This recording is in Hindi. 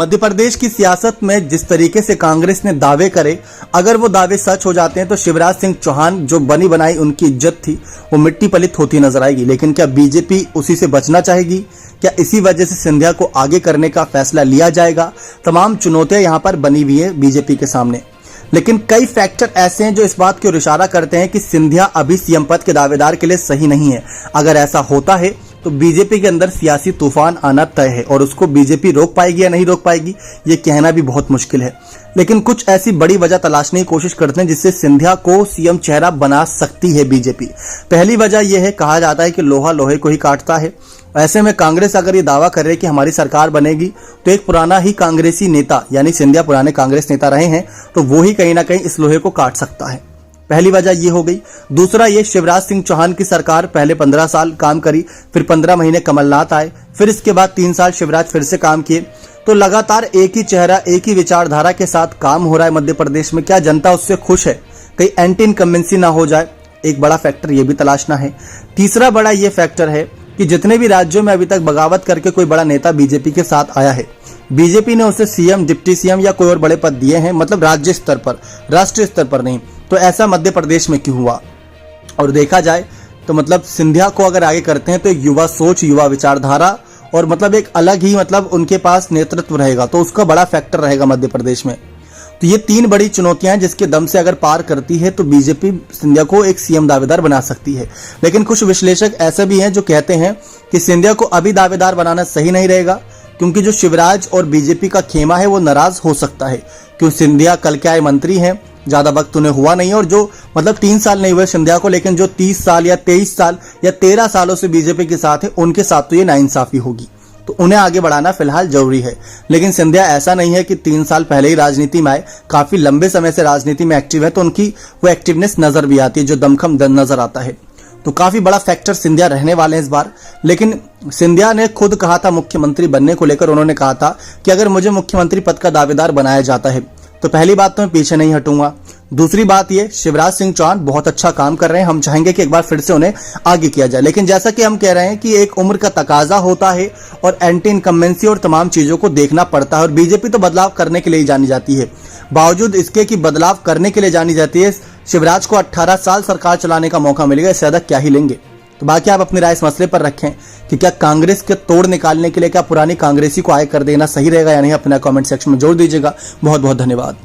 मध्य प्रदेश की सियासत में जिस तरीके से कांग्रेस ने दावे करे, अगर वो दावे सच हो जाते हैं तो शिवराज सिंह चौहान जो बनी बनाई उनकी इज्जत थी वो मिट्टी पलित होती नजर आएगी। लेकिन क्या बीजेपी उसी से बचना चाहेगी? क्या इसी वजह से सिंधिया को आगे करने का फैसला लिया जाएगा? तमाम चुनौतियां यहां पर बनी हुई है बीजेपी के सामने, लेकिन कई फैक्टर ऐसे हैं जो इस बात की ओर इशारा करते हैं कि सिंधिया अभी सीएम पद के दावेदार के लिए सही नहीं है। अगर ऐसा होता है तो बीजेपी के अंदर सियासी तूफान आना तय है और उसको बीजेपी रोक पाएगी या नहीं रोक पाएगी ये कहना भी बहुत मुश्किल है। लेकिन कुछ ऐसी बड़ी वजह तलाशने की कोशिश करते हैं जिससे सिंधिया को सीएम चेहरा बना सकती है बीजेपी। पहली वजह यह है, कहा जाता है कि लोहा लोहे को ही काटता है। ऐसे में कांग्रेस अगर ये दावा कर रही है कि हमारी सरकार बनेगी तो एक पुराना ही कांग्रेसी नेता यानी सिंधिया पुराने कांग्रेस नेता रहे हैं तो वो ही कहीं ना कहीं इस लोहे को काट सकता है। पहली वजह ये हो गई। दूसरा ये, शिवराज सिंह चौहान की सरकार पहले 15 साल काम करी, फिर 15 महीने कमलनाथ आए, फिर इसके बाद 3 साल शिवराज फिर से काम किए, तो लगातार एक ही चेहरा एक ही विचारधारा के साथ काम हो रहा है मध्य प्रदेश में। क्या जनता उससे खुश है? कहीं एंटी इनकम्बेंसी ना हो जाए, एक बड़ा फैक्टर ये भी तलाशना है। तीसरा बड़ा ये फैक्टर है कि जितने भी राज्यों में अभी तक बगावत करके कोई बड़ा नेता बीजेपी के साथ आया है, बीजेपी ने उसे सीएम, डिप्टी सीएम या कोई और बड़े पद दिए हैं, मतलब राज्य स्तर पर, राष्ट्रीय स्तर पर नहीं। तो ऐसा मध्य प्रदेश में क्यों हुआ? और देखा जाए तो मतलब सिंधिया को अगर आगे करते हैं तो एक युवा सोच, युवा विचारधारा और मतलब एक अलग ही मतलब उनके पास नेतृत्व रहेगा, तो उसका बड़ा फैक्टर रहेगा मध्य प्रदेश में। तो ये 3 बड़ी चुनौतियां हैं जिसके दम से अगर पार करती है तो बीजेपी सिंधिया को एक सीएम दावेदार बना सकती है। लेकिन कुछ विश्लेषक ऐसे भी हैं जो कहते हैं कि सिंधिया को अभी दावेदार बनाना सही नहीं रहेगा, क्योंकि जो शिवराज और बीजेपी का खेमा है वो नाराज हो सकता है। क्यों सिंधिया कल के आए मंत्री हैं, ज्यादा वक्त उन्हें हुआ नहीं, और जो मतलब 3 साल नहीं हुए सिंधिया को, लेकिन जो 30 साल या 23 साल या 13 सालों से बीजेपी के साथ है उनके साथ तो ये नाइंसाफी होगी। तो उन्हें आगे बढ़ाना फिलहाल जरूरी है। लेकिन सिंधिया ऐसा नहीं है कि 3 साल पहले ही राजनीति में आए, काफी लंबे समय से राजनीति में एक्टिव है, तो उनकी वो एक्टिवनेस नजर भी आती है, जो दमखम नजर आता है। तो काफी बड़ा फैक्टर सिंधिया रहने वाले हैं इस बार। लेकिन सिंधिया ने खुद कहा था मुख्यमंत्री बनने को लेकर, उन्होंने कहा था कि अगर मुझे मुख्यमंत्री पद का दावेदार बनाया जाता है तो पहली बात तो मैं पीछे नहीं हटूंगा। दूसरी बात ये, शिवराज सिंह चौहान बहुत अच्छा काम कर रहे हैं, हम चाहेंगे कि एक बार फिर से उन्हें आगे किया जाए। लेकिन जैसा कि हम कह रहे हैं कि एक उम्र का तकाजा होता है और एंटी इनकम्बेंसी और तमाम चीजों को देखना पड़ता है, और बीजेपी तो बदलाव करने के लिए ही जानी जाती है। बावजूद इसके कि बदलाव करने के लिए जानी जाती है, शिवराज को 18 साल सरकार चलाने का मौका मिलेगा, इससे ज्यादा क्या ही लेंगे। तो बाकी आप अपनी राय इस मसले पर रखें कि क्या कांग्रेस के तोड़ निकालने के लिए क्या पुरानी कांग्रेसी को आगे कर देना सही रहेगा या नहीं, अपना कमेंट सेक्शन में जोड़ दीजिएगा। बहुत बहुत धन्यवाद।